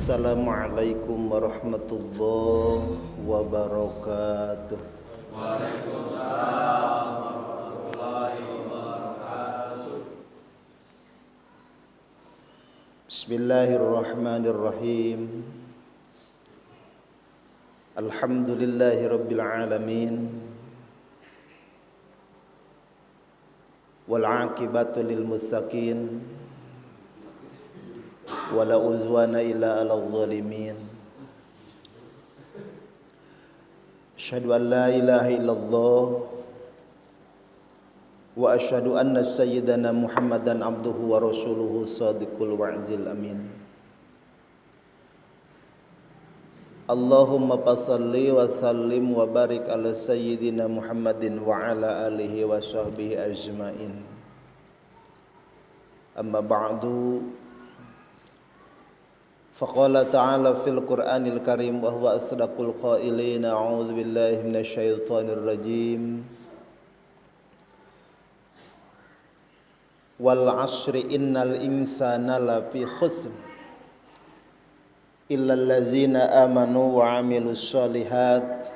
Assalamualaikum warahmatullahi wabarakatuh. Waalaikumsalam warahmatullahi wabarakatuh. Bismillahirrahmanirrahim. Alhamdulillahi rabbil alamin. Wal 'aqibatu lil muttaqin. Wala udhwana illa 'alal zalimin. Asyhadu an la ilaha illallah wa asyhadu anna sayyidana Muhammadan abduhu wa rasuluhu shadiqul wa'zil amin. Allahumma salli wa sallim wa barik ala sayyidina Muhammadin wa ala alihi wa sahbihi ajmain. Amma ba'du. Faqala ta'ala fil Qur'anil Karim wa huwa asdaqul qailin. A'udzu billahi minasy syaithanir rajim. Wal 'ashri innal insana lafi khusr illal ladzina amanu wa 'amilus shalihat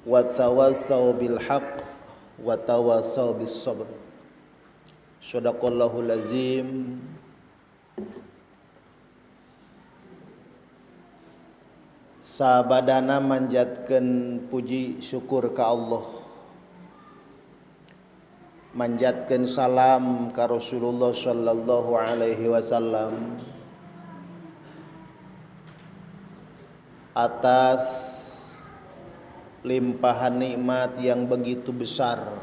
wa tawassaw bil haqq wa tawassaw bis sabr. Shadaqallahul azim. Sabadana manjatkeun puji syukur ka Allah, manjatkeun salam ka Rasulullah sallallahu alaihi wasallam atas limpahan nikmat yang begitu besar,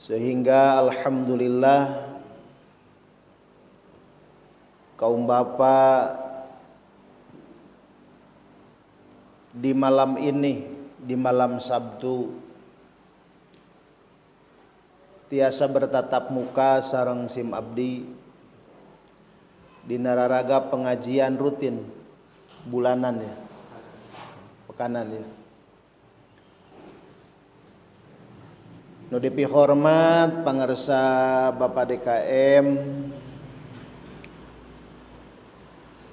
sehingga alhamdulillah kaum bapa di malam ini, di malam Sabtu, tiasa bertatap muka sareng sim abdi di nararaga pengajian rutin bulanan ya, pekanan ya. Nu dipihormat pangarsa Bapak DKM,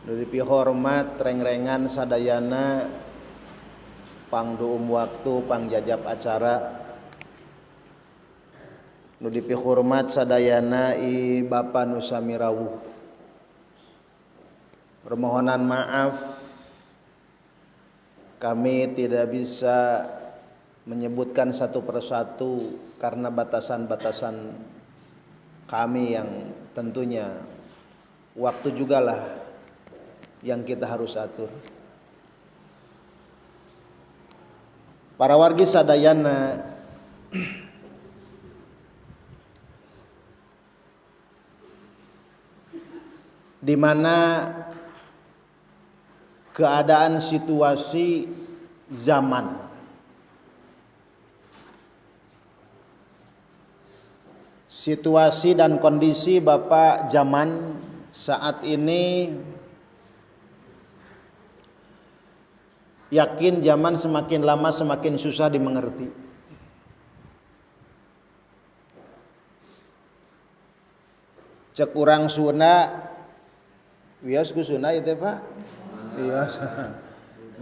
nu dipihormat reng-rengan sadayana pangduum waktu pangjajab acara, nu dipihormat sadayana i Bapak nu sami rawuh. Permohonan maaf kami tidak bisa menyebutkan satu persatu karena batasan-batasan kami yang tentunya waktu jugalah yang kita harus atur. Para wargi sadayana, di mana keadaan situasi zaman situasi dan kondisi Bapak zaman saat ini, yakin zaman semakin lama semakin susah dimengerti. Cek urang Sunda, wios ku Sunda itu Pak, wios.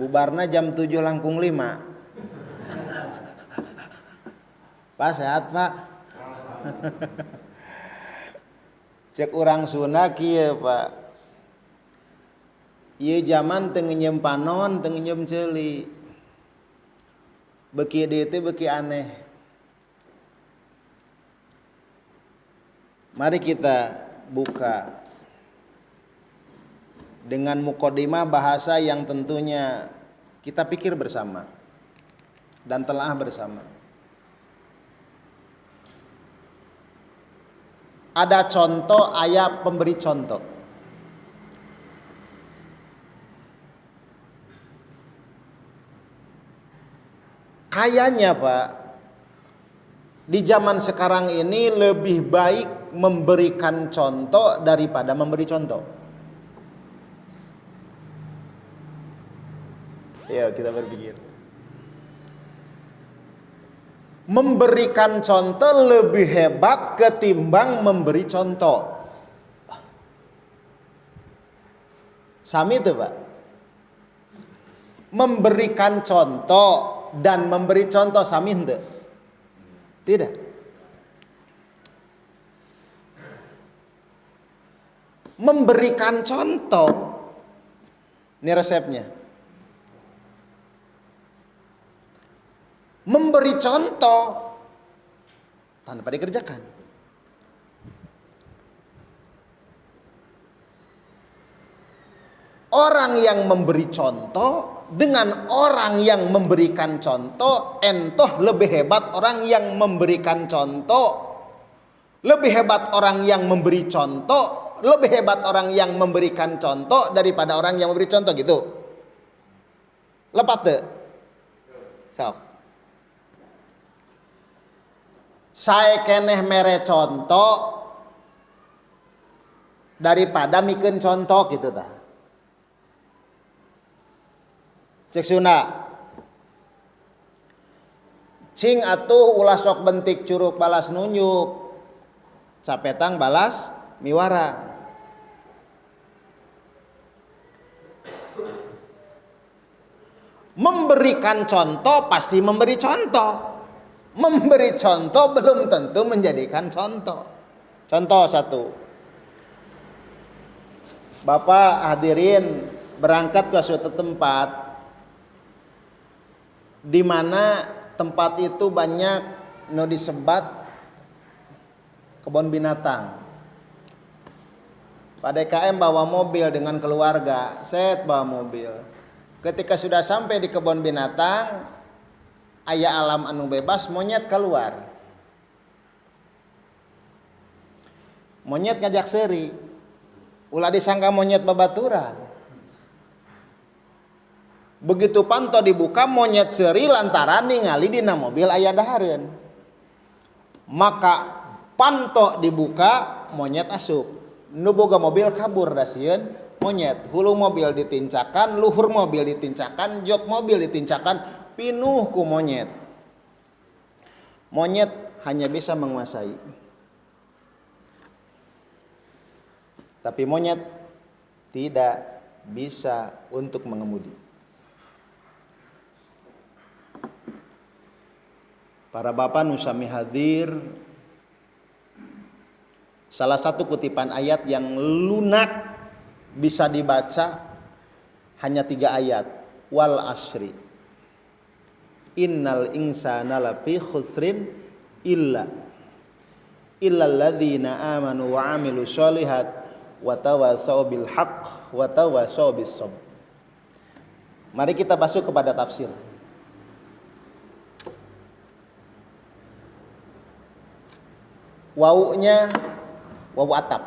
Bubarna jam 7 langkung 5. Pak sehat Pak. Cek urang Sunda kieu Pak. Ieu zaman teu ngeunyeum panon, teu ngeunyeum ceuli. Beuki dieu teh beuki aneh. Mari kita buka dengan mukadimah bahasa yang tentunya kita pikir bersama dan telah bersama. Ada contoh, aya pemberi contoh. Kayaknya Pak, di zaman sekarang ini lebih baik memberikan contoh daripada memberi contoh. Ya, kita berpikir. Memberikan contoh lebih hebat ketimbang memberi contoh. Sami itu Pak. Memberikan contoh dan memberi contoh sami henteu? Tidak. Memberikan contoh ini resepnya. Memberi contoh tanpa dikerjakan. Orang yang memberi contoh dengan orang yang memberikan contoh, entoh lebih hebat orang yang memberikan contoh, lebih hebat orang yang memberi contoh, lebih hebat orang yang memberikan contoh daripada orang yang memberi contoh gitu. Lepas tuh. So. Saya keneh mere contoh daripada mikeun contoh gitu tah. Cek Sunda. Cing atuh ulah sok bentik curug balas nunjuk. Capetang balas miwara. Memberikan contoh pasti memberi contoh. Memberi contoh belum tentu menjadikan contoh. Contoh satu. Bapak hadirin berangkat ke suatu tempat di mana tempat itu banyak nu disebat kebun binatang. Pak DKM bawa mobil dengan keluarga, set bawa mobil. Ketika sudah sampai di kebun binatang, aya alam anu bebas, monyet keluar. Monyet ngajak seuri, ulah disangka monyet babaturan. Begitu panto dibuka monyet seuri lantaran ningali dina mobil aya dahareun. Maka panto dibuka monyet asup. Nu boga mobil kabur da sieun monyet. Hulu mobil ditincakan, luhur mobil ditincakan, jok mobil ditincakan, pinuh ku monyet. Monyet hanya bisa menguasai. Tapi monyet tidak bisa untuk mengemudi. Para bapak nusami hadir, salah satu kutipan ayat yang lunak bisa dibaca hanya 3 ayat. Wal asri innal insana lafi khusrin illa alladzina amanu wa amilu sholihat wa tawasau bil haqq wa tawasau bis sabr. Mari kita masuk kepada tafsir. Wawunya wawu atap,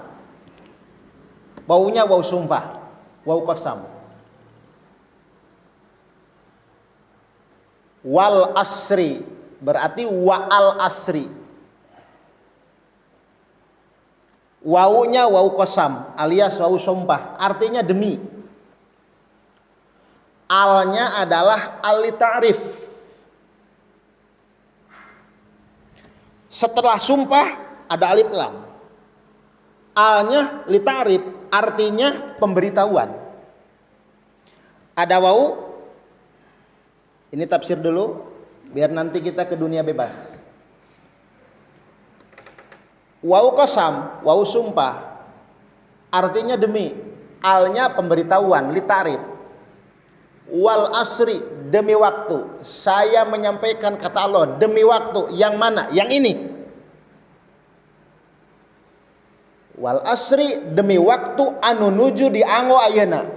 wawunya wawu sumpah, wawu qasam. Wal asri berarti wa'al asri. Wawunya wawu qasam alias wawu sumpah, artinya demi. Alnya adalah al-ta'rif. Setelah sumpah ada alif lam. Alnya litarif artinya pemberitahuan. Ada wau. Ini tafsir dulu biar nanti kita ke dunia bebas. Wau qasam, wau sumpah artinya demi. Alnya pemberitahuan, litarif. Wal asri demi waktu. Saya menyampaikan kata Allah demi waktu yang mana? Yang ini. Wal asri demi waktu anu nuju di anggo ayeuna.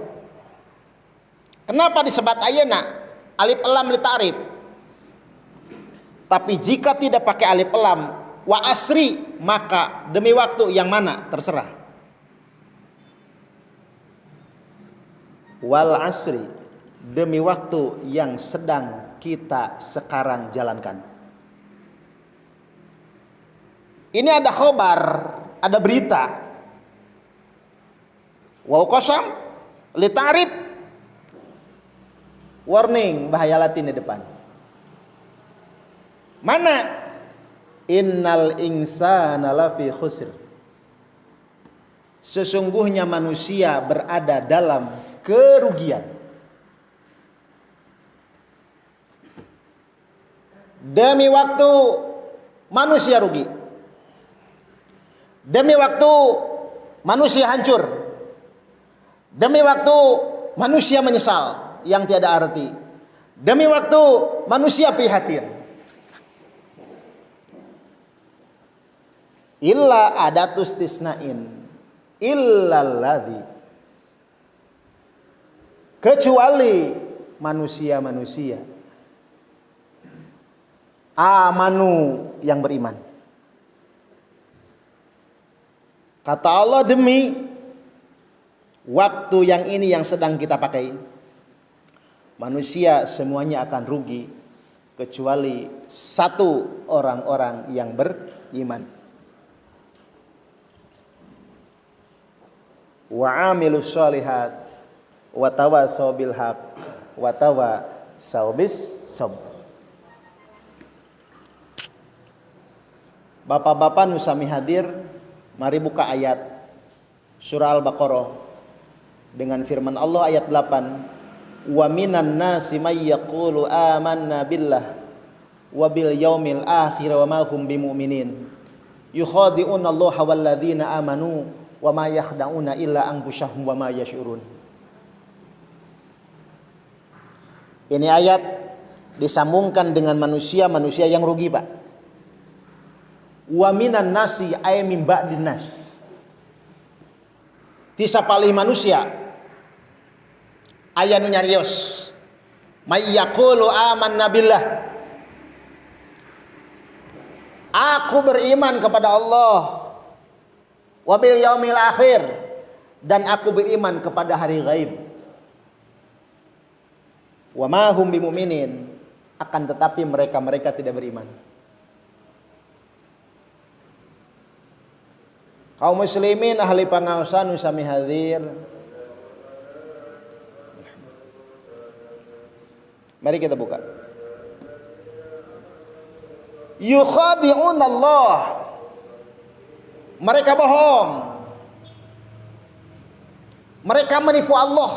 Kenapa disebat ayeuna? Alif lam li ta'rif. Tapi jika tidak pakai alif lam wa asri, maka demi waktu yang mana? Terserah. Wal asri demi waktu yang sedang kita sekarang jalankan. Ini ada khobar, ada berita. Waw qasam li ta'rif. Warning, bahaya latin di depan. Mana? Innal insana lafi khusr. Sesungguhnya manusia berada dalam kerugian. Demi waktu manusia rugi. Demi waktu manusia hancur. Demi waktu manusia menyesal yang tiada arti. Demi waktu manusia prihatin. Illa adatus tisnain illalladzi, kecuali manusia-manusia amanu yang beriman. Kata Allah, demi waktu yang ini yang sedang kita pakai, manusia semuanya akan rugi kecuali satu orang-orang yang beriman. Wa amilus sholihat wa tawassaw bil haq wa tawassaw bis sabr. Bapak-bapak nusami hadir, mari buka ayat surah Al-Baqarah dengan firman Allah ayat 8. Wa minan nasi may yaqulu amanna billah wa bil yaumil akhir wa ma hum bimumin yukhadi'una Allah wal ladzina amanu wa ma yakhda'una illa anfusahum wa ma yash'urun. Ini ayat disambungkan dengan manusia-manusia yang rugi, Pak. Wa minan nasi ay min ba'din nas. Tisapalih manusia aya nu nyarios may yaqulu amanna billah, aku beriman kepada Allah, wa bil yaumil akhir, dan aku beriman kepada hari gaib. Wa ma hum bimumin, akan tetapi mereka tidak beriman. Kaum muslimin ahli pangaosan nusami hadir, mari kita buka. Yukhadi'un Allah, mereka bohong, mereka menipu Allah,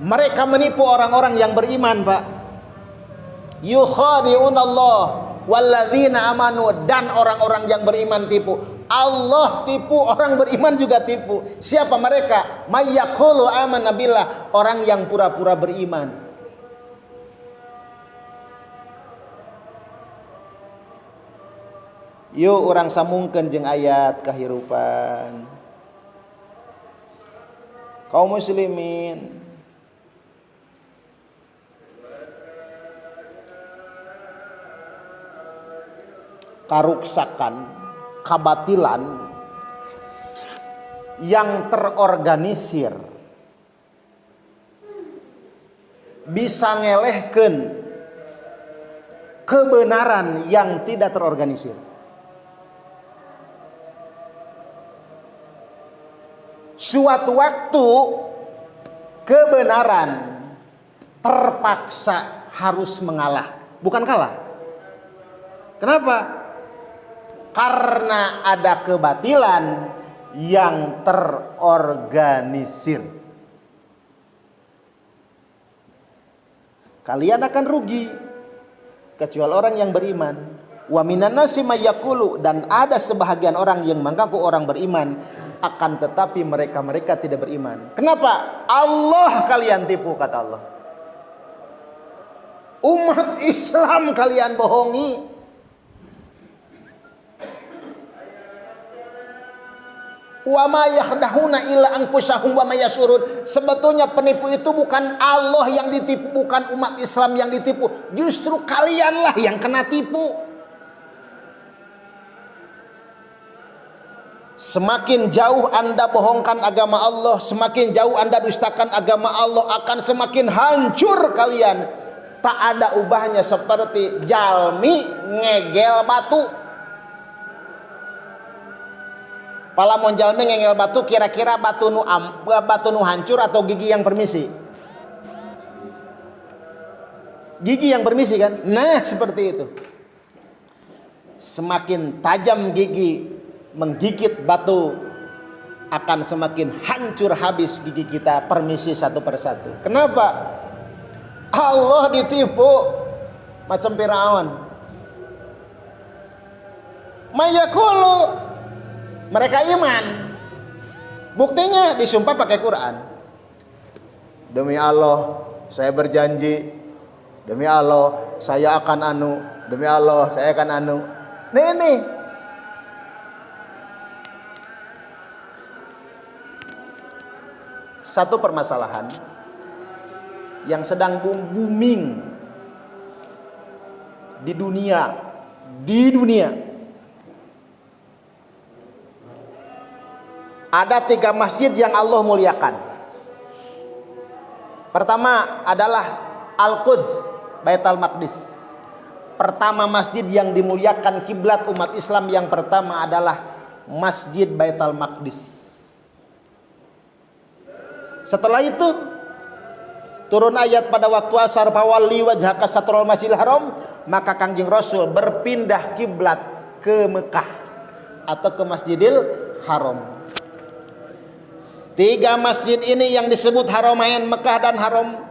mereka menipu orang-orang yang beriman, Pak. Yukhadi'un Allah walladzina amanu, dan orang-orang yang beriman tipu. Allah tipu, orang beriman juga tipu. Siapa mereka? May yaqulu amanna billah, orang yang pura-pura beriman. Yuk orang sambungkeun jeung ayat kahirupan. Kaum muslimin, karuksakan, kabatilan yang terorganisir bisa ngelehkeun kebenaran yang tidak terorganisir. Suatu waktu kebenaran terpaksa harus mengalah, bukan kalah. Kenapa? Karena ada kebatilan yang terorganisir. Kalian akan rugi kecuali orang yang beriman. Wa minan nasi may yaqulu, dan ada sebahagian orang yang mengaku orang beriman, akan tetapi mereka tidak beriman. Kenapa? Allah kalian tipu, kata Allah. Umat Islam kalian bohongi. Wa ma yakhdahuna illa anfusahum wa ma yashurun. Sebetulnya penipu itu bukan Allah yang ditipu, bukan umat Islam yang ditipu, justru kalianlah yang kena tipu. Semakin jauh Anda bohongkan agama Allah, semakin jauh Anda dustakan agama Allah, akan semakin hancur kalian. Tak ada ubahnya seperti jalmi ngegel batu. Palamun jalmi ngegel batu, kira-kira batu nu hancur atau gigi yang permisi? Gigi yang permisi kan? Nah, seperti itu. Semakin tajam gigi menggigit batu, akan semakin hancur habis gigi kita permisi satu persatu. Kenapa? Allah ditipu macam Firaun. Mayakulu, mereka iman. Buktinya disumpah pakai Quran. Demi Allah, saya berjanji. Demi Allah, saya akan anu. Demi Allah, saya akan anu. Nih. Satu permasalahan yang sedang booming di dunia. Ada 3 masjid yang Allah muliakan. Pertama adalah Al-Quds, Baitul Maqdis. Pertama masjid yang dimuliakan kiblat umat Islam yang pertama adalah Masjid Baitul Maqdis. Setelah itu turun ayat pada waktu asar fawalli wajhaka satrul masjidil haram, maka Kangjeng Rasul berpindah kiblat ke Mekah atau ke Masjidil Haram. 3 masjid ini yang disebut Haramain, Mekah dan Haram.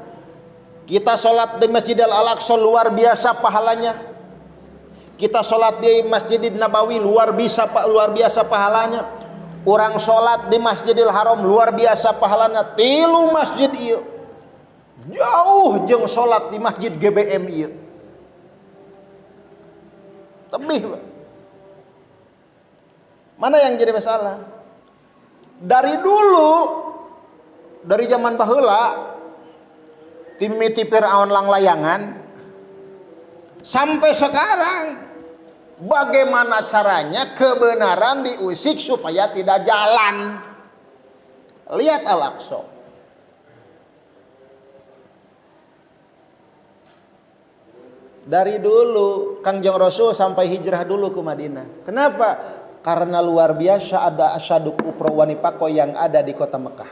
Kita sholat di Masjidil Al-Aqsa luar biasa pahalanya. Kita sholat di Masjidil Nabawi luar biasa pahalanya. Orang sholat di Masjidil Haram luar biasa pahalanya. 3 masjid ieu jauh jeung sholat di Masjid GBM ieu. Tebih. Mana yang jadi masalah? Dari dulu, dari zaman baheula, timiti Firaun lang layangan, sampai sekarang, bagaimana caranya kebenaran diusik supaya tidak jalan? Lihat Al-Aqsa. Dari dulu Kangjeng Rasul sampai hijrah dulu ke Madinah. Kenapa? Karena luar biasa ada asyaduk upro wanipako yang ada di kota Mekah.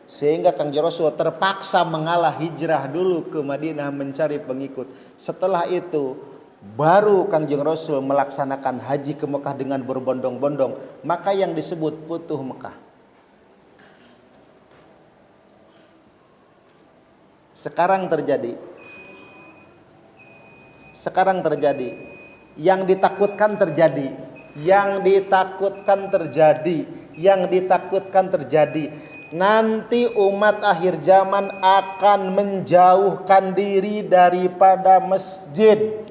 Sehingga Kangjeng Rasul terpaksa mengalah hijrah dulu ke Madinah mencari pengikut. Setelah itu baru Kangjeng Rasul melaksanakan haji ke Mekah dengan berbondong-bondong. Maka yang disebut Futuh Mekah. Sekarang terjadi. Yang ditakutkan terjadi. Nanti umat akhir zaman akan menjauhkan diri daripada masjid.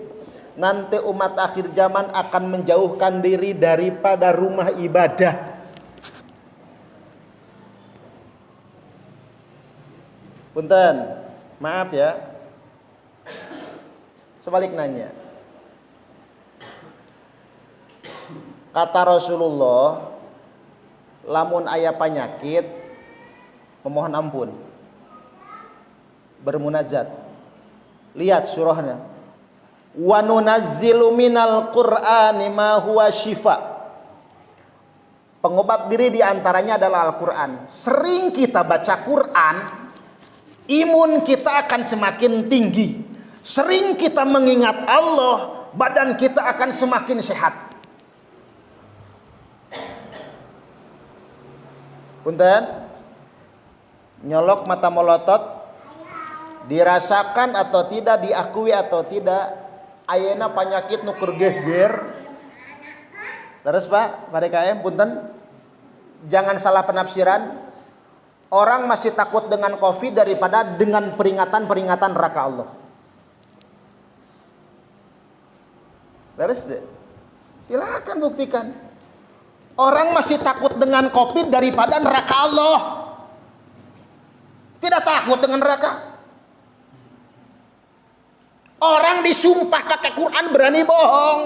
Nanti umat akhir zaman akan menjauhkan diri daripada rumah ibadah. Punten, maaf ya. Sebalik nanya. Kata Rasulullah, lamun aya penyakit memohon ampun, bermunajat. Lihat surahnya. Wa nunazzilu minal Qur'ani ma huwa syifa. Pengobat diri diantaranya adalah Al-Quran. Sering kita baca Quran, imun kita akan semakin tinggi. Sering kita mengingat Allah, badan kita akan semakin sehat. Punten, nyolok mata melotot, dirasakan atau tidak, diakui atau tidak, ayeuna penyakit nuker geger. Terus Pak, KM, punten, jangan salah penafsiran. Orang masih takut dengan COVID daripada dengan peringatan-peringatan neraka Allah. Terus, silakan buktikan. Orang masih takut dengan COVID daripada neraka Allah. Tidak takut dengan neraka. Orang disumpah pakai Quran berani bohong.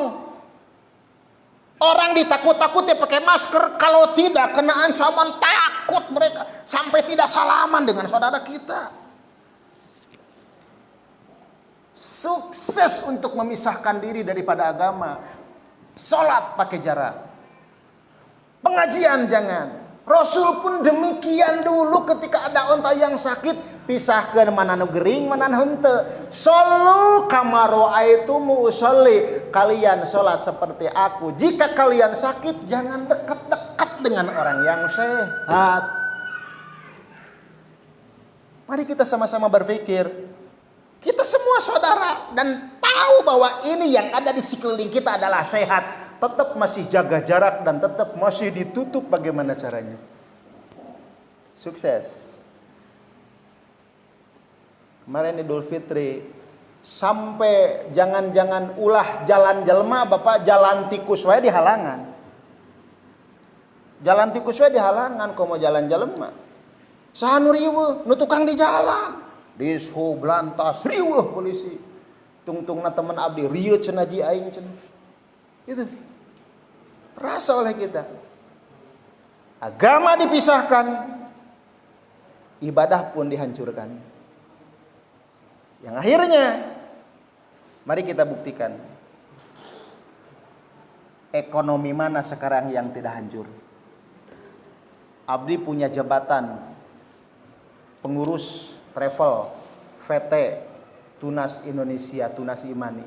Orang ditakut-takuti pakai masker, kalau tidak kena ancaman, takut mereka sampai tidak salaman dengan saudara kita. Sukses untuk memisahkan diri daripada agama. Salat pakai jarak. Pengajian jangan. Rasul pun demikian dulu ketika ada onta yang sakit, pisahkan mana nu gering mana nu henteu. Sallu kama ra'aitumu usolli. Kalian salat seperti aku. Jika kalian sakit, jangan dekat-dekat dengan orang yang sehat. Mari kita sama-sama berpikir, kita semua saudara dan tahu bahwa ini yang ada di sekeliling kita adalah sehat, tetap masih jaga jarak dan tetap masih ditutup. Bagaimana caranya? Sukses. Kemarin Idul Fitri, sampai jangan-jangan ulah jalan jelma, Bapak jalan tikus wae di halangan. Jalan tikus wae di halangan, kau mau jalan jelma. Sahanu riweuh, nu tukang di jalan. Dishub lantas riweuh polisi. Tungtungna teman abdi rieu cenah ji aing cenah. Itu terasa oleh kita. Agama dipisahkan, ibadah pun dihancurkan. Yang akhirnya, mari kita buktikan. Ekonomi mana sekarang yang tidak hancur? Abdi punya jabatan pengurus travel VT Tunas Indonesia, Tunas Imani.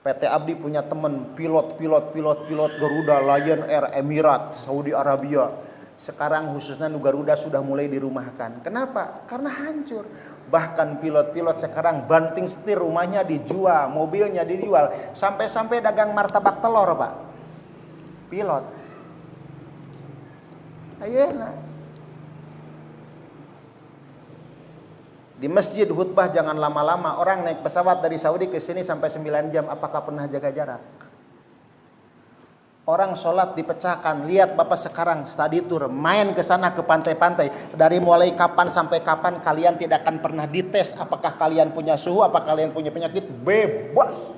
PT Abdi punya teman pilot Garuda, Lion Air, Emirat, Saudi Arabia. Sekarang khususnya Garuda sudah mulai dirumahkan. Kenapa? Karena hancur. Bahkan pilot-pilot sekarang banting setir, rumahnya dijual, mobilnya dijual, sampai-sampai dagang martabak telur, Pak. Pilot. Ayeuna. Di masjid khutbah jangan lama-lama. Orang naik pesawat dari Saudi ke sini sampai 9 jam. Apakah pernah jaga jarak? Orang sholat dipecahkan. Lihat Bapak sekarang study tour, main ke sana ke pantai-pantai. Dari mulai kapan sampai kapan kalian tidak akan pernah dites apakah kalian punya suhu, apakah kalian punya penyakit. Bebas.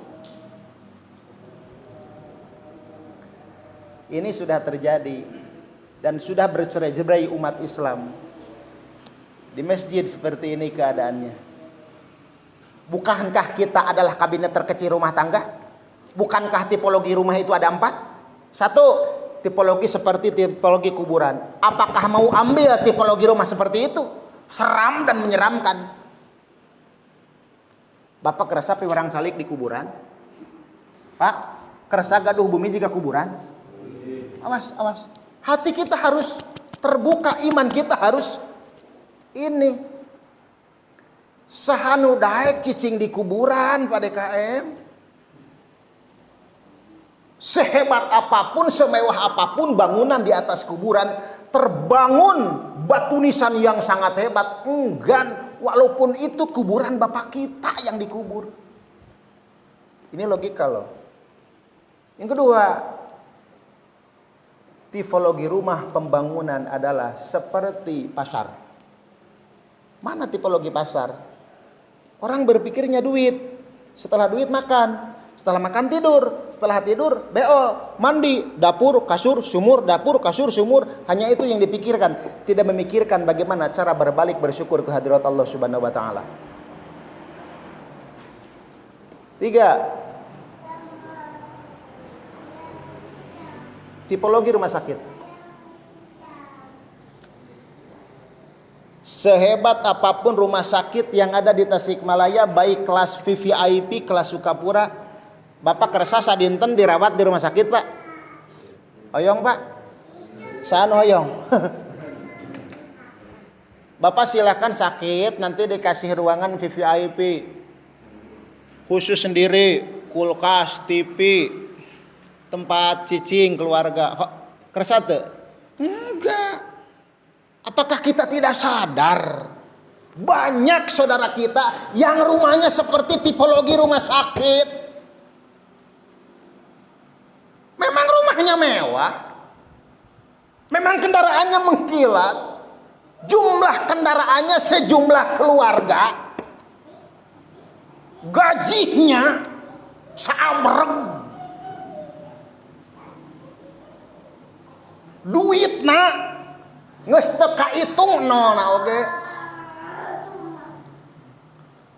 Ini sudah terjadi dan sudah bercerai-berai umat Islam. Di masjid seperti ini keadaannya. Bukankah kita adalah kabinet terkecil rumah tangga? Bukankah tipologi rumah itu ada 4? 1, tipologi seperti tipologi kuburan. Apakah mau ambil tipologi rumah seperti itu? Seram dan menyeramkan. Bapak kerasa orang salik di kuburan? Pak, kerasa gaduh bumi jika kuburan? Awas, awas. Hati kita harus terbuka, iman kita harus ini. Sahanu daek cicing di kuburan Pak DKM. Sehebat apapun, semewah apapun bangunan di atas kuburan, terbangun batu nisan yang sangat hebat, enggan, walaupun itu kuburan bapak kita yang dikubur. Ini logika loh. Yang kedua, tipologi rumah pembangunan adalah seperti pasar. Mana tipologi pasar? Orang berpikirnya duit, setelah duit makan. Setelah makan tidur, setelah tidur beol, mandi, dapur, kasur, sumur, dapur, kasur, sumur. Hanya itu yang dipikirkan, tidak memikirkan bagaimana cara berbalik bersyukur kehadirat Allah Subhanahu wa taala. 3. Tipologi rumah sakit. Sehebat apapun rumah sakit yang ada di Tasikmalaya, baik kelas VVIP, kelas Sukapura, Bapak kerasa sadinten dirawat di rumah sakit, Pak? Hoyong, Pak? Saan hoyong? Bapak silakan sakit, nanti dikasih ruangan VVIP. Khusus sendiri, kulkas, TV, tempat cicing keluarga. Kerasa tuh? Enggak. Apakah kita tidak sadar? Banyak saudara kita yang rumahnya seperti tipologi rumah sakit. Memang rumahnya mewah, memang kendaraannya mengkilat, jumlah kendaraannya sejumlah keluarga, gajinya sabreg, duitna geus teu kahitung nol na oge.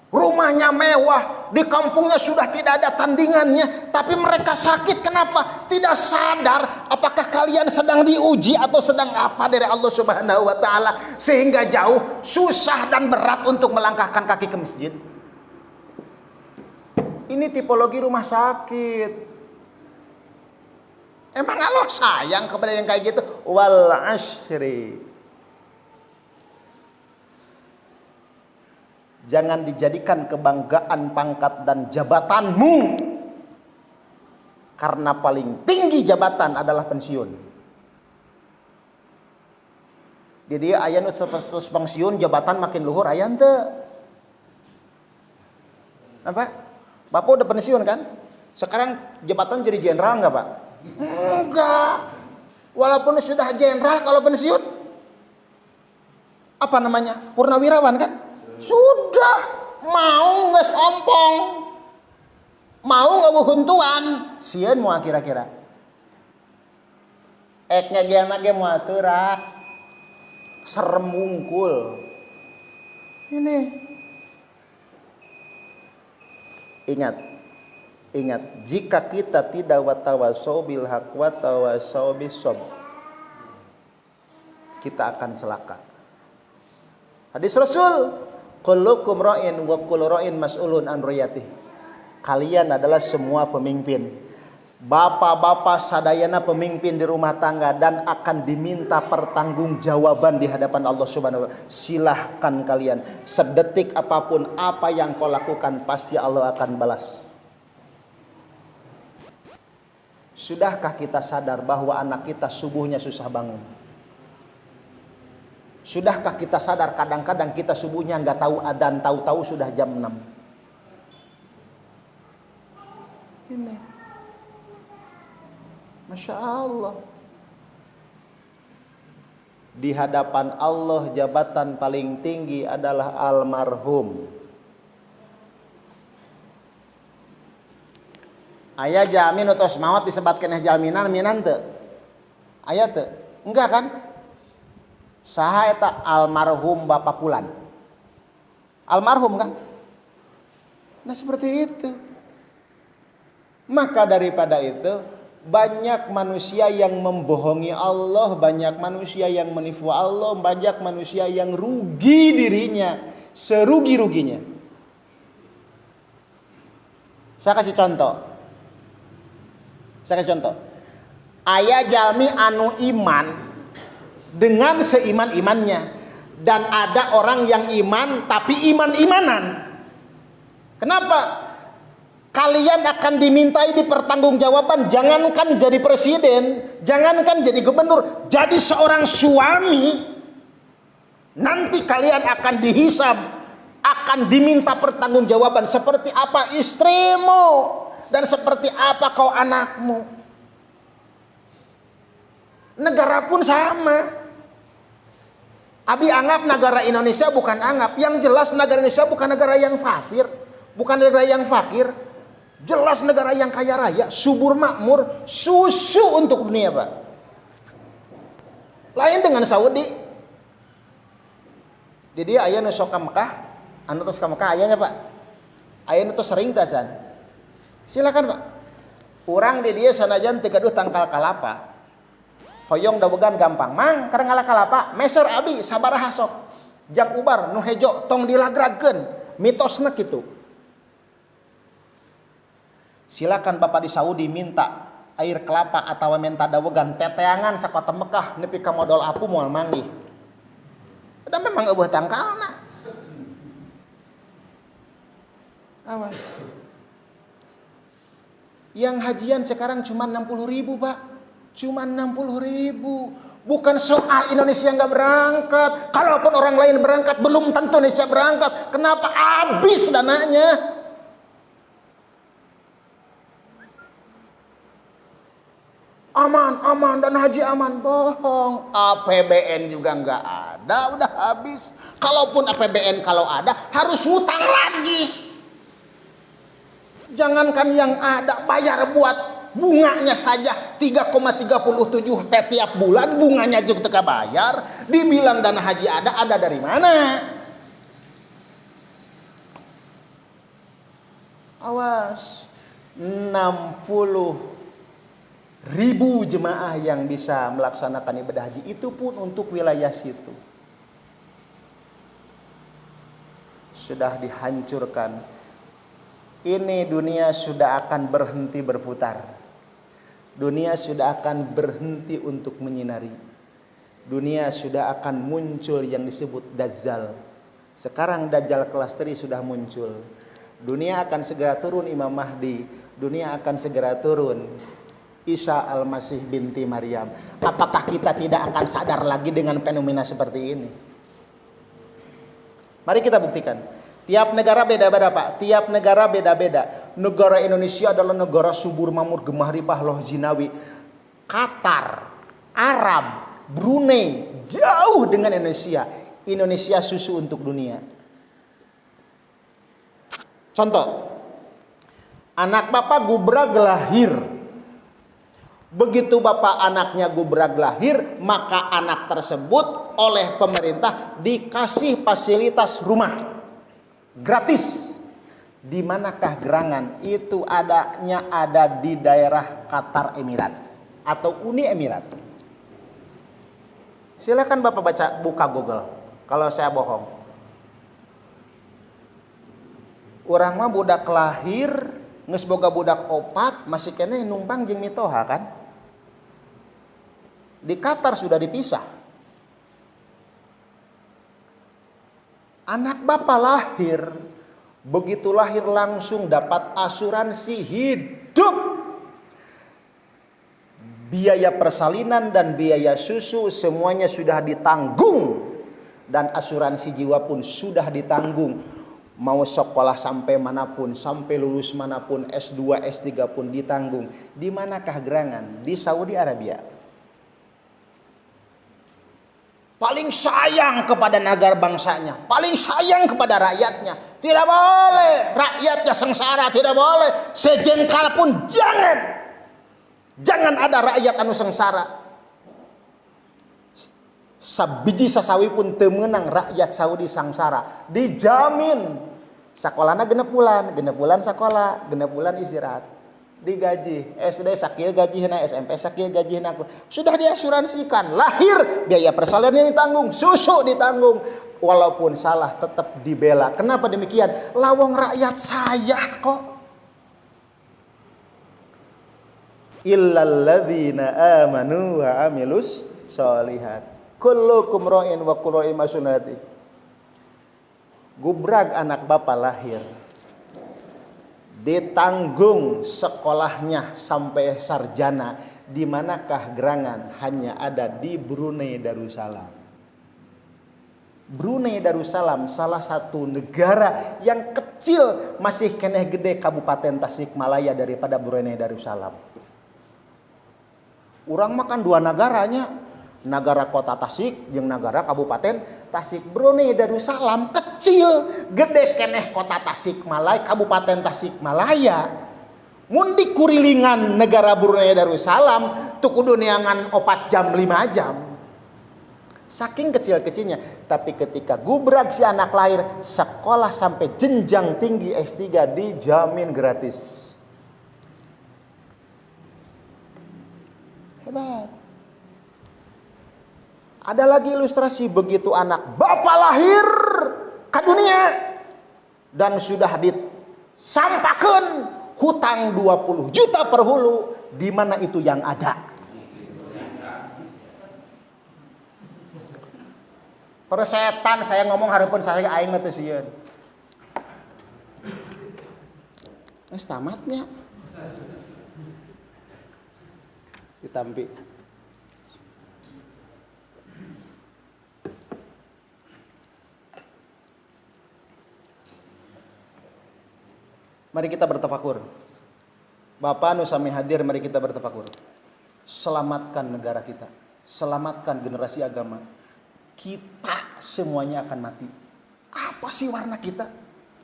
Rumahnya mewah, di kampungnya sudah tidak ada tandingannya, tapi mereka sakit. Kenapa? Tidak sadar apakah kalian sedang diuji atau sedang apa dari Allah Subhanahu wa taala sehingga jauh, susah dan berat untuk melangkahkan kaki ke masjid. Ini tipologi rumah sakit. Emang Allah sayang kepada yang kayak gitu? Wal ashri. Jangan dijadikan kebanggaan pangkat dan jabatanmu, karena paling tinggi jabatan adalah pensiun. Jadi aya nu terus pensiun jabatan makin luhur aya henteu. Apa? Bapak udah pensiun kan? Sekarang jabatan jadi jenderal enggak, Pak? Enggak. Walaupun sudah jenderal kalau pensiun apa namanya? Purnawirawan kan? Sudah. Mau geus ompong. Mau nggak buhuntuan? Sieun moal kira-kira. Ek ngegena ge moal teurak. Serem wungkul. Ini. Ingat, jika kita tidak watawasau bil haq watawasau bis sabr, kita akan celaka. Hadis Rasul, kullukum ra'in wa kullu ra'in mas'ulun an ra'iyatihi. Kalian adalah semua pemimpin. Bapak-bapak sadayana pemimpin di rumah tangga dan akan diminta pertanggungjawaban di hadapan Allah Subhanahu wa taala. Silahkan kalian sedetik apapun apa yang kau lakukan pasti Allah akan balas. Sudahkah kita sadar bahwa anak kita subuhnya susah bangun? Sudahkah kita sadar kadang-kadang kita subuhnya nggak tahu adzan, tahu-tahu sudah jam 6? Ini, Masya Allah. Di hadapan Allah jabatan paling tinggi adalah almarhum. Aya jamin utos maut disebatkeun jalminan minan teu? Aya teu? Enggak kan? Saha eta almarhum Bapak Pulan? Almarhum kan? Nah seperti itu. Maka daripada itu banyak manusia yang membohongi Allah, banyak manusia yang menipu Allah, banyak manusia yang rugi dirinya serugi-ruginya. Saya kasih contoh. Aya jalmi anu iman dengan seiman-imannya, dan ada orang yang iman tapi iman-imanan. Kenapa? Kalian akan dimintai dipertanggungjawaban. Jangankan jadi presiden, jangankan jadi gubernur, jadi seorang suami nanti kalian akan dihisab, akan diminta pertanggungjawaban. Seperti apa istrimu dan seperti apa kau anakmu. Negara pun sama. Abi anggap negara Indonesia bukan anggap. Yang jelas negara Indonesia bukan negara yang fakir, bukan negara yang fakir. Jelas negara yang kaya raya, subur makmur, susu untuk dunia, Pak. Lain dengan Saudi. Jadi aya nu sok ka Mekah, anu tos ka Mekah ayanya, Pak. Aya nu tos sering tah can. Silakan, Pak. Urang di dieu sanajan teu gaduh tangkal kalapa. Hoyong dawegan gampang, Mang, kareng ngala kalapa, meser abi sabaraha sok. Jak ubar nu hejo tong dilagragkeun. Mitosna kitu. Silakan Bapak di Saudi minta air kelapa atau minta dawegan teteangan sakota Mekah nepi ka modal apu moal manggih. Udah memang eueuh tangkalna. Awas. Yang hajian sekarang cuma 60.000, Pak. Cuma 60.000. Bukan soal Indonesia nggak berangkat. Kalaupun orang lain berangkat, belum tentu Indonesia berangkat. Kenapa habis dananya? Aman, dan haji aman. Bohong. APBN juga nggak ada, udah habis. Kalaupun APBN kalau ada, harus ngutang lagi. Jangankan yang ada, bayar buat bunganya saja 3,37 tiap bulan, bunganya juga teka bayar. Dibilang dana haji ada dari mana? Awas, 60.000 jemaah yang bisa melaksanakan ibadah haji, itu pun untuk wilayah situ. Sudah dihancurkan. Ini dunia sudah akan berhenti berputar. Dunia sudah akan berhenti untuk menyinari. Dunia sudah akan muncul yang disebut Dajjal. Sekarang Dajjal kelas 3 sudah muncul. Dunia akan segera turun Imam Mahdi. Dunia akan segera turun Isa Al-Masih binti Maryam. Apakah kita tidak akan sadar lagi dengan fenomena seperti ini? Mari kita buktikan. Tiap negara beda-beda Pak. Tiap negara beda-beda. Negara Indonesia adalah negara subur makmur gemah ripah loh jinawi. Qatar, Arab, Brunei jauh dengan Indonesia. Indonesia susu untuk dunia. Contoh, anak bapak gubrag lahir. Begitu bapak anaknya gubrag lahir, maka anak tersebut oleh pemerintah dikasih fasilitas rumah gratis. Di manakah gerangan? Itu adanya ada di daerah Qatar Emirat atau Uni Emirat. Silakan bapak baca, buka Google. Kalau saya bohong. Urang mah budak lahir, geus boga budak opat, masih kene numpang jeung mitoha kan? Di Qatar sudah dipisah. Anak bapak lahir, begitu lahir langsung dapat asuransi hidup. Biaya persalinan dan biaya susu semuanya sudah ditanggung. Dan asuransi jiwa pun sudah ditanggung. Mau sekolah sampai manapun, sampai lulus manapun, S2, S3 pun ditanggung. Di manakah gerangan? Di Saudi Arabia. Paling sayang kepada negara bangsanya, paling sayang kepada rakyatnya. Tidak boleh rakyatnya sengsara, tidak boleh sejengkal pun jangan. Jangan ada rakyat anu sengsara. Sabiji sasawi pun temenang rakyat Saudi sengsara. Dijamin. Sekolahnya genep bulan sekolah, genep bulan istirahat. Digaji, SD sakieu gajihna, SMP sakieu gajihna. Sudah diasuransikan, lahir biaya persalinan ditanggung, susu ditanggung. Walaupun salah tetap dibela. Kenapa demikian? Lawong rakyat saya kok. Illal ladzina amanu wa amilus sholihat. Kullukum ra'in wa kullu ra'in mas'ulati. Gubrag anak bapak lahir. Ditanggung sekolahnya sampai sarjana. Di manakah gerangan? Hanya ada di Brunei Darussalam. Brunei Darussalam salah satu negara yang kecil, masih keneh gede Kabupaten Tasikmalaya daripada Brunei Darussalam. Urang makan dua negaranya. Negara kota Tasik jeung negara Kabupaten Tasik. Brunei Darussalam kecil, gede keneh kota Tasikmalaya, Kabupaten Tasikmalaya. Mun dikurilingan negara Brunei Darussalam tuh kudu neangan 4 jam 5 jam. Saking kecil-kecilnya, tapi ketika gubrag si anak lahir, sekolah sampai jenjang tinggi S3 dijamin gratis. Hebat. Ada lagi ilustrasi, begitu anak bapak lahir ke dunia dan sudah disampakan hutang 20 juta per hulu, di mana itu yang ada? Persetan saya ngomong hareupeun saya aing mah teu sieun. Wes tamatnya. Ditampi. Mari kita bertafakur. Bapak nu sami hadir, mari kita bertafakur. Selamatkan negara kita. Selamatkan generasi agama. Kita semuanya akan mati. Apa sih warna kita?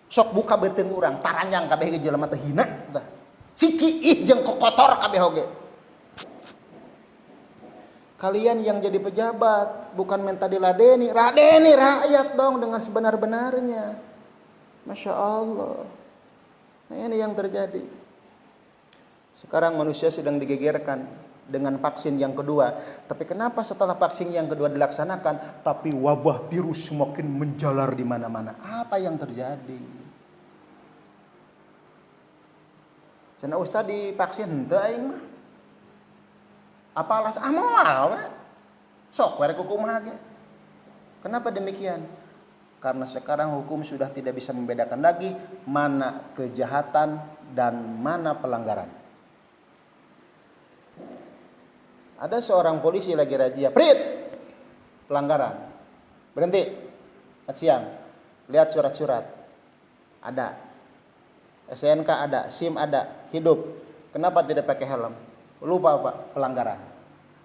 Sok buka beuteung urang, taranjang kabeh ge jelema teh hina tah. Ciki ih jeung kokotor kabeh oge. Kalian yang jadi pejabat bukan minta diladeni, radeni rakyat dong dengan sebenar-benarnya. Masya Allah. Nah, ini yang terjadi. Sekarang manusia sedang digegerkan dengan vaksin yang kedua. Tapi kenapa setelah vaksin yang kedua dilaksanakan, tapi wabah virus semakin menjalar di mana-mana? Apa yang terjadi? Cenah ustaz divaksin henteu aing mah. Apa alasan? Moal. Sok werek kumaha ge. Kenapa demikian? Karena sekarang hukum sudah tidak bisa membedakan lagi mana kejahatan dan mana pelanggaran. Ada seorang polisi lagi razia, prit, pelanggaran, berhenti, siang, lihat surat-surat, ada, SNK ada, SIM ada, hidup, kenapa tidak pakai helm? Lupa Pak, pelanggaran,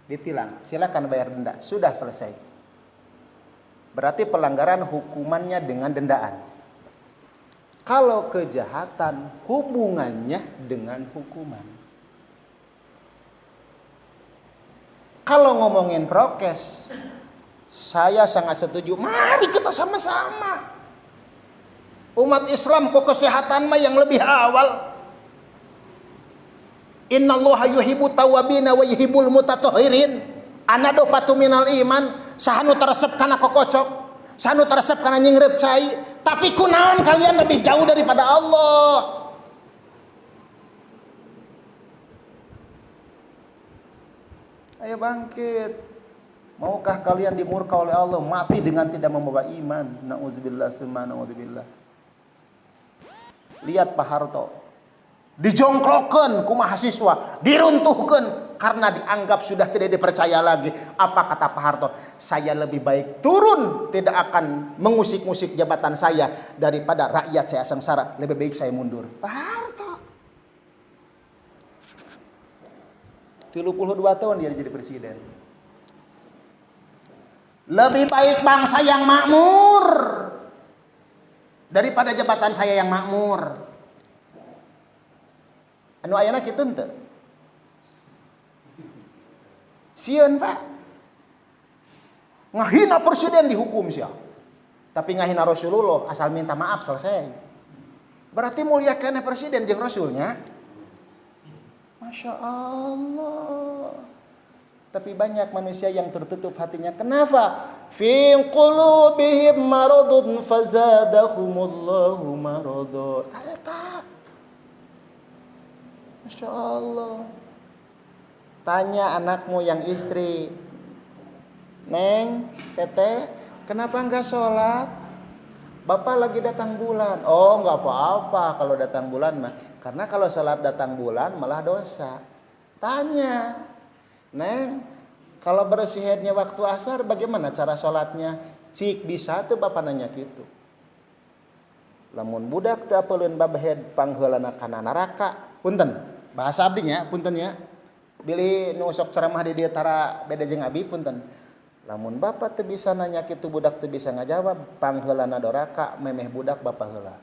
ditilang, silakan bayar denda, sudah selesai. Berarti pelanggaran hukumannya dengan dendaan. Kalau kejahatan hubungannya dengan hukuman. Kalau ngomongin prokes, saya sangat setuju. Mari kita sama-sama. Umat Islam kok kesehatan mah yang lebih awal. Innallaha yuhibbu tawwabina wa yuhibbul mutatahhirin. Ana dopatu minal iman. Sahanu teresep kana kokocok, sahanu teresep kana nyingrep cai, tapi kunaon kalian lebih jauh daripada Allah. Ayo bangkit. Maukah kalian dimurka oleh Allah mati dengan tidak membawa iman? Nauzubillah summa naudzubillah. Lihat Pak Harto. Dijongkrokeun ku mahasiswa, diruntuhkeun karena dianggap sudah tidak dipercaya lagi. Apa kata Pak Harto? Saya lebih baik turun, tidak akan mengusik-musik jabatan saya daripada rakyat saya sengsara. Lebih baik saya mundur. Pak Harto 32 tahun dia jadi presiden. Lebih baik bangsa yang makmur daripada jabatan saya yang makmur. Anu ayana kitu henteu? Sieun Pak. Ngahina presiden dihukum sia. Tapi ngahina Rasulullah asal minta maaf selesai. Berarti muliakeun presiden jeung rasulnya. Masya Allah. Tapi banyak manusia yang tertutup hatinya. Kenapa? Fi qulubihim maradun fazadahumullahu maradun. Masya Allah. Tanya anakmu yang istri, Neng, Teteh, kenapa enggak sholat? Bapak lagi datang bulan. Oh, enggak apa-apa kalau datang bulan mah. Karena kalau sholat datang bulan malah dosa. Tanya, Neng, kalau bersihnya waktu asar bagaimana cara sholatnya? Cik bisa tuh bapak nanya gitu. Lamun budak teu apeulun babehed pangheulana kana neraka. Punten. Bahasa abdi nya, punten ya. Bilih nu sok ceramah di dieu tara beda jeung abi punten. Lamun bapak teu bisa nanya kitu budak teu bisa ngajawab, pangheulana doraka memeh budak bapak heula.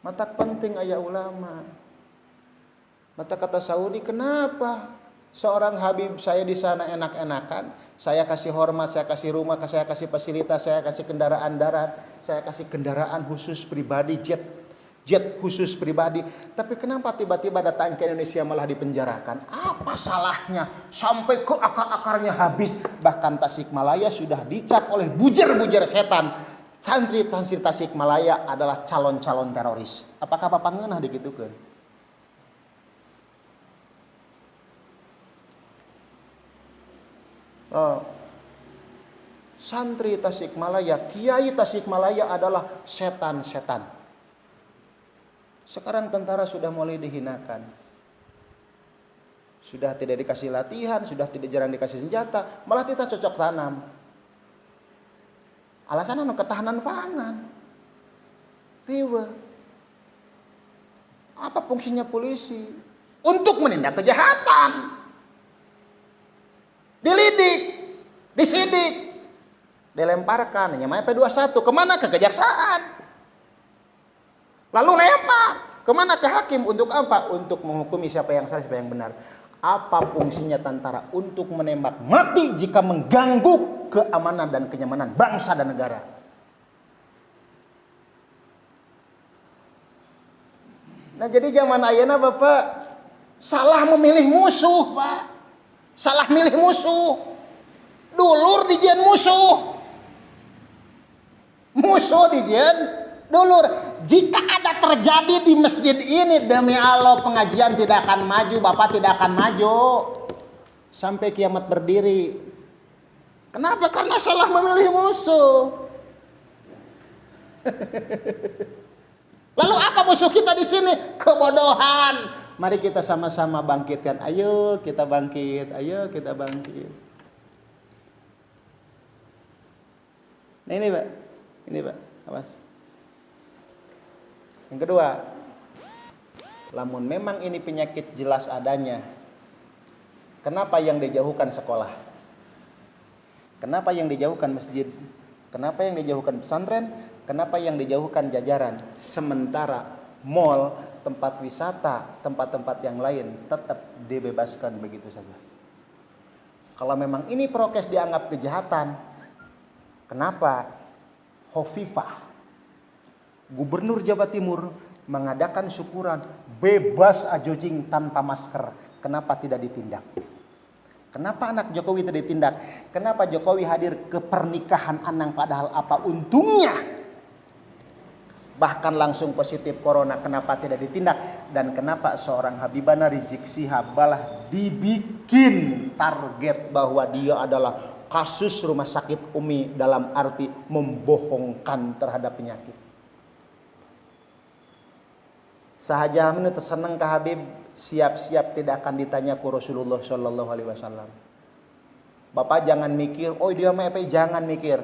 Matak penting aya ulama. Mata kata Saudi, kenapa seorang Habib saya di sana enak-enakan, saya kasih hormat, saya kasih rumah, saya kasih fasilitas, saya kasih kendaraan darat, saya kasih kendaraan khusus pribadi, jet khusus pribadi. Tapi kenapa tiba-tiba datang ke Indonesia malah dipenjarakan? Apa salahnya? Sampai ke akar-akarnya habis. Bahkan Tasikmalaya sudah dicap oleh bujer-bujer setan. Santri-santri Tasikmalaya adalah calon-calon teroris. Apakah Bapak ngeunah digitukeun? Santri Tasikmalaya, kiai Tasikmalaya adalah setan-setan. Sekarang tentara sudah mulai dihinakan. Sudah tidak dikasih latihan, sudah tidak jarang dikasih senjata, malah kita cocok tanam. Alasan anu ketahanan pangan. Riwa. Apa fungsinya polisi? Untuk menindak kejahatan. Dilidik, disidik, dilemparkan, namanya P21, kemana? Ke kejaksaan. Lalu lempar, kemana? Ke hakim, untuk apa? Untuk menghukumi siapa yang salah, siapa yang benar. Apa fungsinya tentara? Untuk menembak mati jika mengganggu keamanan dan kenyamanan bangsa dan negara. Nah jadi zaman ayeuna Bapak salah memilih musuh Pak. Salah milih musuh. Dulur dijieun musuh. Musuh dijieun dulur. jika ada terjadi di masjid ini, demi Allah pengajian tidak akan maju, Bapak tidak akan maju sampai kiamat berdiri. Kenapa? Karena salah memilih musuh. Lalu apa musuh kita di sini? Kebodohan. Mari kita sama-sama bangkitkan. Ayo kita bangkit. Ayo kita bangkit. Nah ini Pak. Ini Pak. Awas. Yang kedua. Lamun memang ini penyakit jelas adanya. Kenapa yang dijauhkan sekolah? Kenapa yang dijauhkan masjid? Kenapa yang dijauhkan pesantren? Kenapa yang dijauhkan jajaran? Sementara mall, tempat wisata, tempat-tempat yang lain tetap dibebaskan begitu saja. Kalau memang ini prokes dianggap kejahatan, kenapa Hovifah, Gubernur Jawa Timur, mengadakan syukuran bebas ajojing tanpa masker? Kenapa tidak ditindak? Kenapa anak Jokowi tidak ditindak? Kenapa Jokowi hadir ke pernikahan Anang padahal apa untungnya? Bahkan langsung positif corona, kenapa tidak ditindak? Dan kenapa seorang Habibana Rizik Syihab malah dibikin target bahwa dia adalah kasus rumah sakit Umi dalam arti membohongkan terhadap penyakit. Sahaja ini tersenang ke Habib, siap-siap tidak akan ditanya ke Rasulullah Shallallahu Alaihi Wasallam. Bapak jangan mikir, oh dia mau FPI, jangan mikir.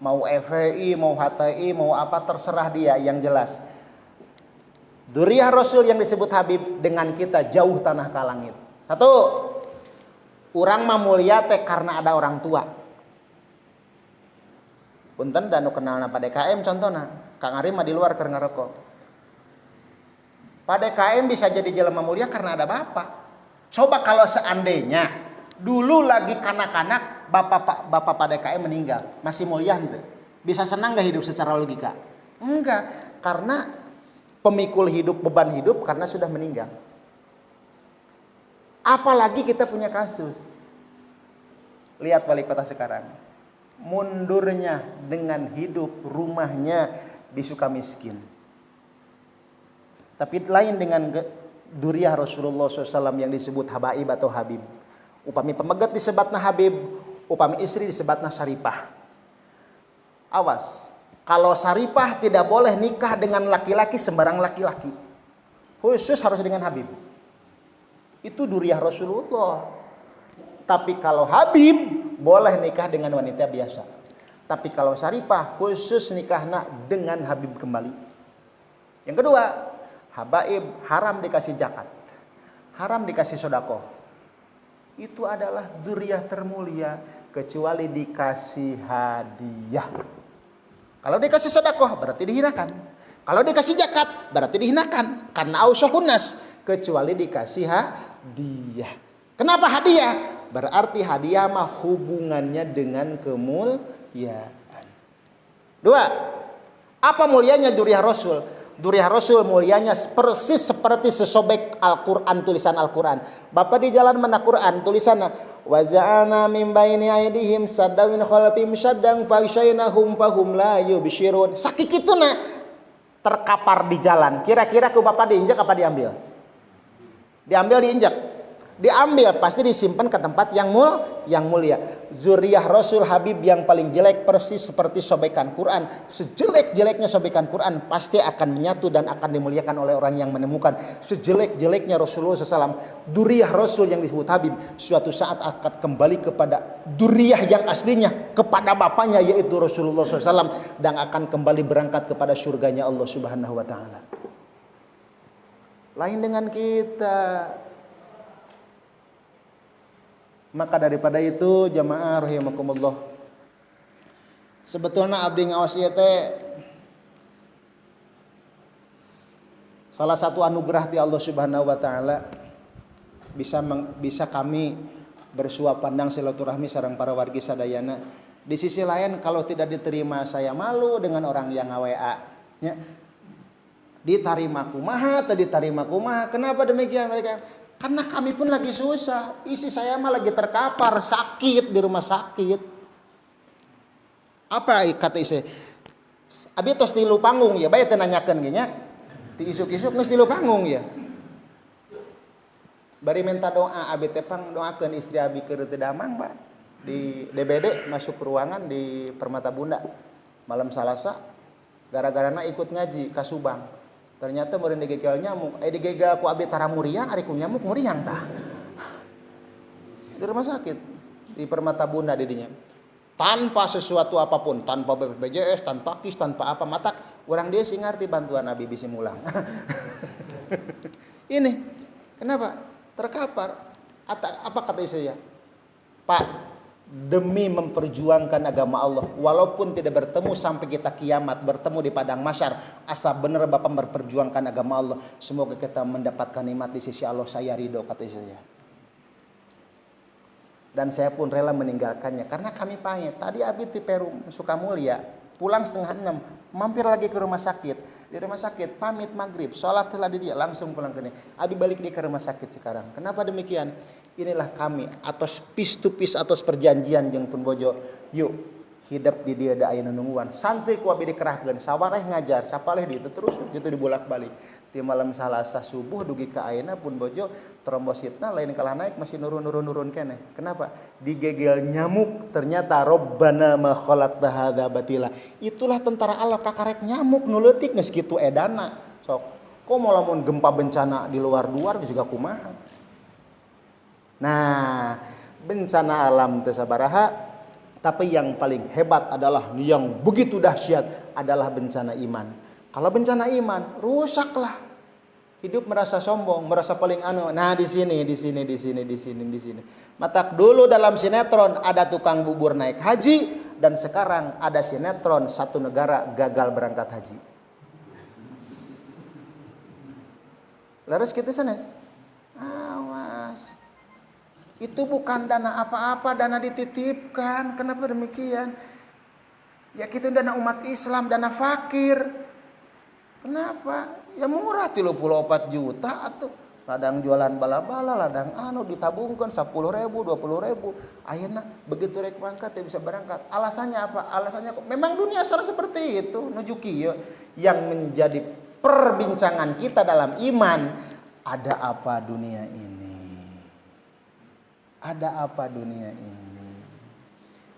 Mau FPI, mau HTI, mau apa terserah dia, yang jelas. Dzurriyyah Rasul yang disebut Habib dengan kita jauh tanah ka langit. Satu, urang mah mulia teh karena ada orang tua. Punten dan nu kenalna pada DKM contohna, Kang Ari mah di luar keur ngarokok. Pada DKM bisa jadi jelema mulia karena ada bapak. Coba kalau seandainya dulu lagi kanak-kanak bapak pada DKM meninggal, masih mulia ente? Bisa senang gak hidup secara logika? Enggak, karena pemikul hidup, beban hidup karena sudah meninggal. Apalagi kita punya kasus. Lihat wali kota sekarang, mundurnya dengan hidup rumahnya di Sukamiskin. Tapi lain dengan Dzurriyyah Rasulullah SAW yang disebut Habaib atau Habib. Upami pemegat disebatna Habib, upami istri disebatna Syaripah. Awas, kalau Syaripah tidak boleh nikah dengan laki-laki sembarang laki-laki. Khusus harus dengan Habib. Itu Dzurriyyah Rasulullah. Tapi kalau Habib boleh nikah dengan wanita biasa. Tapi kalau Syaripah khusus nikahna dengan Habib kembali. Yang kedua, Habaib haram dikasih zakat, haram dikasih sodako. Itu adalah dzurriyyah termulia kecuali dikasih hadiah. Kalau dikasih sodako berarti dihinakan. Kalau dikasih zakat berarti dihinakan. Karena ausahunas kecuali dikasih hadiah. Kenapa hadiah? Berarti hadiah mah hubungannya dengan kemuliaan. Dua, apa mulianya dzurriyyah Rasul? Dzurriyyah Rasul mulianya persis seperti sesobek Al-Quran, tulisan Al-Quran. Bapak di jalan mana Quran tulisannya wa ja'alna min baini aydihim saddan min khalfihim saddan faghshaynahum fahum la yubsirun. Sakikituna terkapar di jalan. Kira-kira ku Bapak diinjak apa diambil? Diambil, diinjak. Diambil, pasti disimpan ke tempat yang mulia. Dzurriyyah Rasul Habib yang paling jelek persis seperti sobekan Quran. Sejelek-jeleknya sobekan Quran pasti akan menyatu dan akan dimuliakan oleh orang yang menemukan. Sejelek-jeleknya Rasulullah SAW, dzurriyyah Rasul yang disebut Habib suatu saat akan kembali kepada dzurriyyah yang aslinya, kepada bapaknya yaitu Rasulullah SAW, dan akan kembali berangkat kepada surganya Allah Subhanahu Wa Taala. Lain dengan kita. Maka daripada itu jamaah rahimakumullah, sebetulnya abdi ngaos ieu teh salah satu anugerah ti Allah Subhanahu wa taala, bisa kami bersua pandang silaturahmi sareng para wargi sadayana. Di sisi lain kalau tidak diterima saya malu dengan orang yang nga-WA nya. Diterima kumaha, teu diterima kumaha. Kenapa demikian mereka? Karena kami pun lagi susah. Istri saya mah lagi terkapar, sakit di rumah sakit. Apa kata istri? Abi tos tilu panggung ya, bae teu nanyakeun ge nya. Ti isuk-isuk geus tilu panggung ya. Bari minta doa, abi teh pang doakeun istri abi keur teu damang, Pak. Di DBD masuk ke ruangan di Permata Bunda. Malam Salasa gara-garana ikut ngaji ka Subang. Ternyata meureun digegel nyamuk, digegel ku abi tara muriang ari ku nyamuk muriang tah. Di rumah sakit di Permata Bunda di dinya. Tanpa sesuatu apapun, tanpa BPJS, tanpa KIS, tanpa apa matak, orang dia sih ngerti bantuan abi bisi mulang. Ini kenapa? Terkapar. Apa kata saya? Pak, demi memperjuangkan agama Allah, walaupun tidak bertemu sampai kita kiamat, bertemu di padang mahsyar, asa bener Bapak memperjuangkan agama Allah, semoga kita mendapatkan nikmat di sisi Allah, saya ridho, kata saya. Dan saya pun rela meninggalkannya karena kami pamit. Tadi abi di Peru Sukamulya, pulang 5:30, mampir lagi ke rumah sakit. Di rumah sakit pamit maghrib, sholat telah di dia, langsung pulang ke sini. Abi balik dia ke rumah sakit sekarang. Kenapa demikian? Inilah kami atas piece to piece, atas perjanjian jeung pun bojo. Yuk hidup di dia da aya nungguan. Santai ku abi dikerahkeun, sawareh ngajar, sapaleh di itu terus gitu dibolak-balik. Di malam Salasa subuh dugi ka ayeuna pun bojo trombositna lain kalah naik masih nurun keneh. Kenapa? Digegel nyamuk, ternyata Rabbana ma khalaqta hadza batila. Itulah tentara Allah kakarek nyamuk nu leutik geus kitu edana. Sok komo lamun gempa bencana di luar juga kumaha. Nah, bencana alam teu sabaraha, tapi yang paling hebat adalah yang begitu dahsyat adalah bencana iman. Kalau bencana iman, rusaklah. Hidup merasa sombong, merasa paling anu. Nah, di sini. Matak dulu dalam sinetron ada tukang bubur naik haji, dan sekarang ada sinetron satu negara gagal berangkat haji. Laras gitu sanes. Awas. Itu bukan dana apa-apa, dana dititipkan. Kenapa demikian? Ya kita dana umat Islam, dana fakir. Kenapa? Ya murah 34 juta atuh. Ladang jualan bala-bala, ladang anu ditabungkan 10.000, 20.000. Ayeuna begitu rek mangkat ya bisa berangkat. Alasannya apa? Alasannya memang dunia asal seperti itu. Nuju kieu yang menjadi perbincangan kita dalam iman, ada apa dunia ini? Ada apa dunia ini?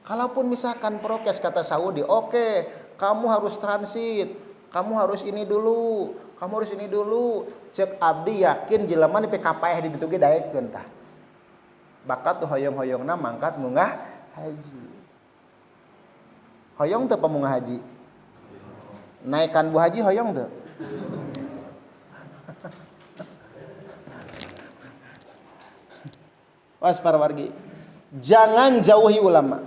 Kalaupun misalkan prokes kata Saudi, oke, kamu harus transit. Kamu harus ini dulu, Cek abdi yakin jelema di PKPH di ditu ge daekeun tah. Bakat tuh hoyong-hoyongna mangkat munggah haji. Hoyong teu pamunggah haji. Naikkan bu haji hoyong teu? Was para wargi, jangan jauhi ulama.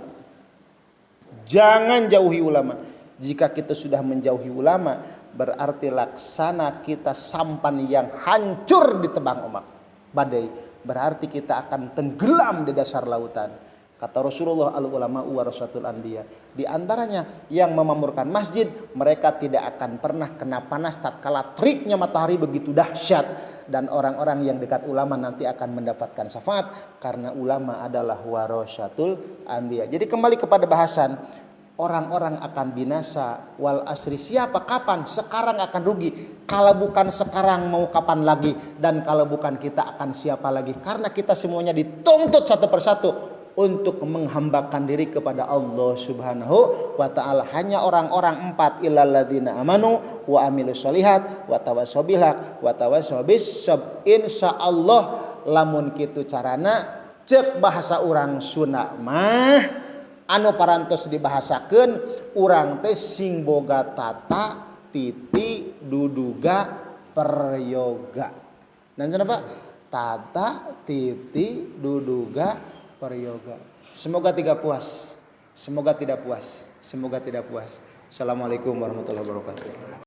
Jangan jauhi ulama. Jika kita sudah menjauhi ulama, berarti laksana kita sampan yang hancur ditebang ombak badai. Berarti kita akan tenggelam di dasar lautan. Kata Rasulullah, al ulama warasatul anbiya. Di antaranya yang memamurkan masjid, mereka tidak akan pernah kena panas tatkala teriknya matahari begitu dahsyat, dan orang-orang yang dekat ulama nanti akan mendapatkan syafaat karena ulama adalah warasatul anbiya. Jadi kembali kepada bahasan, orang-orang akan binasa wal asri. Siapa? Kapan? Sekarang akan rugi. Kalau bukan sekarang mau kapan lagi? Dan kalau bukan kita akan siapa lagi? Karena kita semuanya dituntut satu persatu untuk menghambakan diri kepada Allah Subhanahu wa ta'ala. Hanya orang-orang 4, illal ladzina amanu wa amilus solihat wa tawassaw bil haq wa tawassaw bis sabr. Insyaallah lamun kitu carana, cek bahasa urang Sunda mah anu parantos dibahasakeun, urang teh sing boga tata titi duduga peryoga. Dan kenapa? Tata titi duduga peryoga. Semoga tidak puas. Assalamualaikum warahmatullahi wabarakatuh.